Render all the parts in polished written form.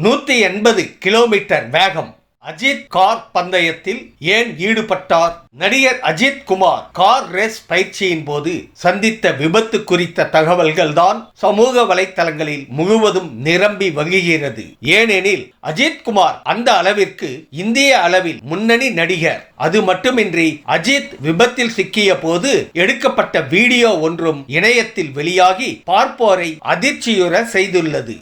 180 kilometre வேகம். Ajith car பந்தயத்தில் ஏன் ஈடுபட்டார்? நடிகர் அஜித் குமார் கார் ரேஸ் பயிற்சியின் போது சந்தித்த விபத்து குறித்த தகவல்கள் தான் சமூக வலைத்தளங்களில் முழுவதும் நிரம்பி வழிகிறது. ஏனெனில் அஜித் குமார் அந்த அளவிற்கு இந்திய அளவில் முன்னணி நடிகர். அது மட்டுமின்றி அஜித் விபத்தில் சிக்கிய போது எடுக்கப்பட்ட வீடியோ ஒன்றும் இணையத்தில் வெளியாகி பார்ப்போரை அதிர்ச்சியுற செய்துள்ளது.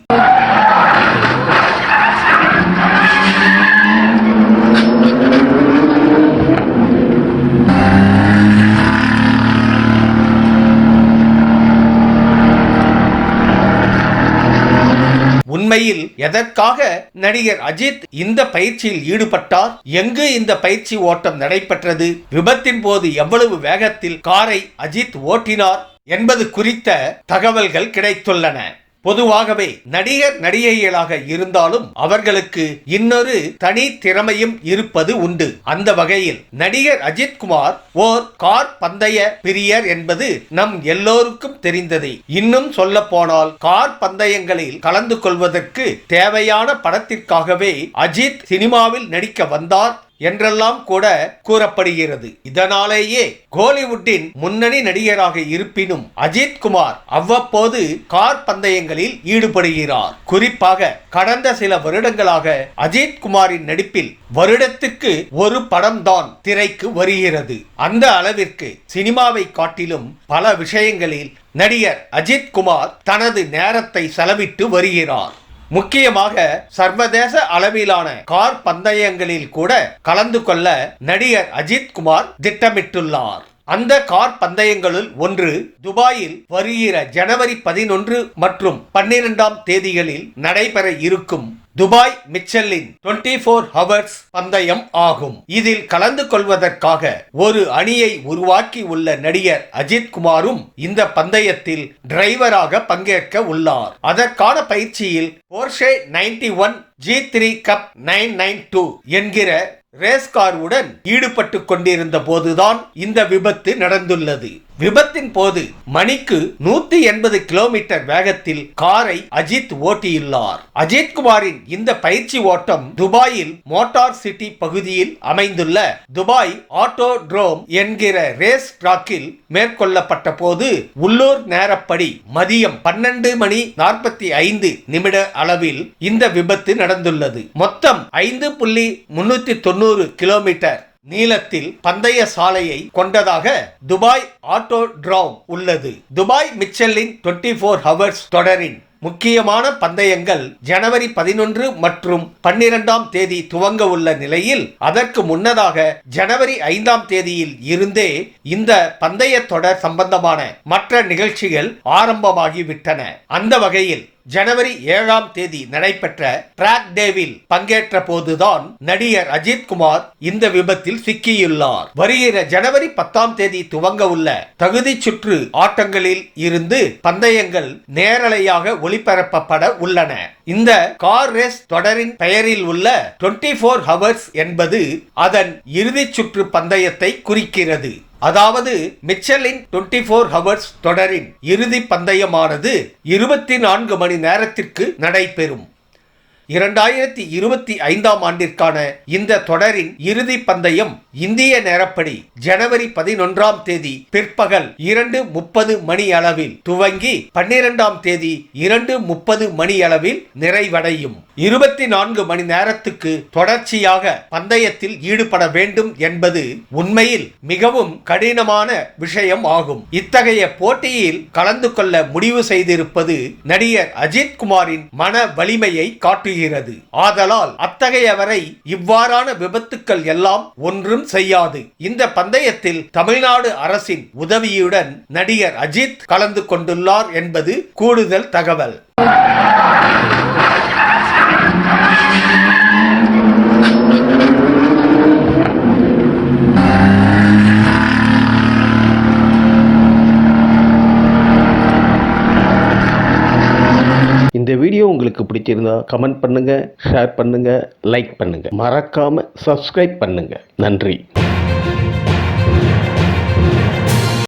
உண்மையில் எதற்காக நடிகர் அஜித் இந்த பயிற்சியில் ஈடுபட்டார்? எங்கு இந்த பயிற்சி ஓட்டம் நடைபெற்றது? விபத்தின் போது எவ்வளவு வேகத்தில் காரை அஜித் ஓட்டினார் என்பது குறித்த தகவல்கள் கிடைத்துள்ளன. பொதுவாகவே நடிகர் நடிகைகளாக இருந்தாலும் அவர்களுக்கு இன்னொரு தனி திறமையும் இருப்பது உண்டு. அந்த வகையில் நடிகர் அஜித் குமார் ஓர் கார் பந்தய பிரியர் என்பது நம் எல்லோருக்கும் தெரிந்ததே. இன்னும் சொல்ல போனால் கார் பந்தயங்களில் கலந்து கொள்வதற்கு தேவையான படத்திற்காகவே அஜித் சினிமாவில் நடிக்க வந்தார் என்றெல்லாம் கூட கூறப்படுகிறது. இதனாலேயே கோலிவுட்டின் முன்னணி நடிகராக இருப்பினும் அஜித் குமார் அவ்வப்போது கார் பந்தயங்களில் ஈடுபடுகிறார். குறிப்பாக கடந்த சில வருடங்களாக அஜித் குமாரின் நடிப்பில் வருடத்துக்கு ஒரு படம் தான் திரைக்கு வருகிறது. அந்த அளவிற்கு சினிமாவை காட்டிலும் பல விஷயங்களில் நடிகர் அஜித் குமார் தனது நேரத்தை செலவிட்டு வருகிறார். முக்கியமாக சர்வதேச அளவிலான கார் பந்தயங்களில் கூட கலந்து கொள்ள நடிகர் அஜித் குமார் திட்டமிட்டுள்ளார். அந்த கார் பந்தயங்களுள் ஒன்று துபாயில் வருகிற ஜனவரி 11 மற்றும் 12ஆம் தேதிகளில் நடைபெற இருக்கும் துபாய் மிச்சலின் 24 ஹவர்ஸ் பந்தயம் ஆகும். இதில் கலந்து கொள்வதற்காக ஒரு அணியை உருவாக்கி உள்ள நடிகர் அஜித் குமாரும் இந்த பந்தயத்தில் டிரைவராக பங்கேற்க உள்ளார். அதற்கான பயிற்சியில் போர்ஷே 91 G3 கப் 992 என்கிற ரேஸ் காருடன் ஈடுபட்டு கொண்டிருந்த போதுதான் இந்த விபத்து நடந்துள்ளது. விபத்தின் போது மணிக்கு 180 கிலோமீட்டர் வேகத்தில் காரை அஜித் ஓட்டியுள்ளார். அஜித் குமாரின் இந்த பயிற்சி ஓட்டம் துபாயில் மோட்டார் சிட்டி பகுதியில் அமைந்துள்ள துபாய் ஆட்டோட்ரோம் என்கிற ரேஸ் டிராக்கில் மேற்கொள்ளப்பட்ட போது உள்ளூர் நேரப்படி மதியம் 12:45 அளவில் இந்த விபத்து நடந்துள்ளது. மொத்தம் 5.390 கிலோமீட்டர் நீளத்தில் பந்தய சாலையை கொண்டதாக துபாய் ஆட்டோட்ரோம் உள்ளது. துபாய் மிச்சலின் 24 ஹவர்ஸ் தொடரின் முக்கியமான பந்தயங்கள் ஜனவரி 11 மற்றும் 12ஆம் தேதி துவங்க உள்ள நிலையில் அதற்கு முன்னதாக ஜனவரி 5ஆம் தேதியில் இருந்தே இந்த பந்தய தொடர் சம்பந்தமான மற்ற நிகழ்ச்சிகள் ஆரம்பமாகிவிட்டன. அந்த வகையில் ஜனவரி 7ஆம் தேதி நடைபெற்ற டிராக் டேவில் பங்கேற்ற போதுதான் நடிகர் அஜித் குமார் இந்த விபத்தில் சிக்கியுள்ளார். வருகிற ஜனவரி 10ஆம் தேதி துவங்க உள்ள தகுதி சுற்று ஆட்டங்களில் இருந்து பந்தயங்கள் நேரலையாக ஒளிபரப்பப்பட உள்ளன. இந்த கார் ரேஸ் தொடரின் பெயரில் உள்ள 24 ஹவர்ஸ் என்பது அதன் இறுதி சுற்று பந்தயத்தை குறிக்கிறது. அதாவது மிச்சலின் 24 ஹவர்ஸ் தொடரின் இறுதி பந்தயமானது 24 மணி நேரத்திற்கு நடைபெறும். 2025ஆம் ஆண்டிற்கான இந்த தொடரின் இறுதி பந்தயம் இந்திய நேரப்படி ஜனவரி 11ஆம் தேதி பிற்பகல் 2:30 மணி அளவில் துவங்கி 12ஆம் தேதி 2:30 மணி அளவில் நிறைவடையும். 24 மணி நேரத்துக்கு தொடர்ச்சியாக பந்தயத்தில் ஈடுபட வேண்டும் என்பது உண்மையில் மிகவும் கடினமான விஷயம் ஆகும். இத்தகைய போட்டியில் கலந்து கொள்ள முடிவு செய்திருப்பது நடிகர் அஜித் குமாரின் மன வலிமையை காட்டுகிறது. ஆதலால் அத்தகையவரை இவ்வாறான விபத்துக்கள் எல்லாம் ஒன்றும் செய்யாது. இந்த பந்தயத்தில் தமிழ்நாடு அரசின் உதவியுடன் நடிகர் அஜித் கலந்து கொண்டுள்ளார் என்பது கூடுதல் தகவல். இந்த வீடியோ உங்களுக்கு பிடிச்சிருந்தா கமெண்ட் பண்ணுங்க, ஷேர் பண்ணுங்க, லைக் பண்ணுங்க. மறக்காம சப்ஸ்கிரைப் பண்ணுங்க. நன்றி.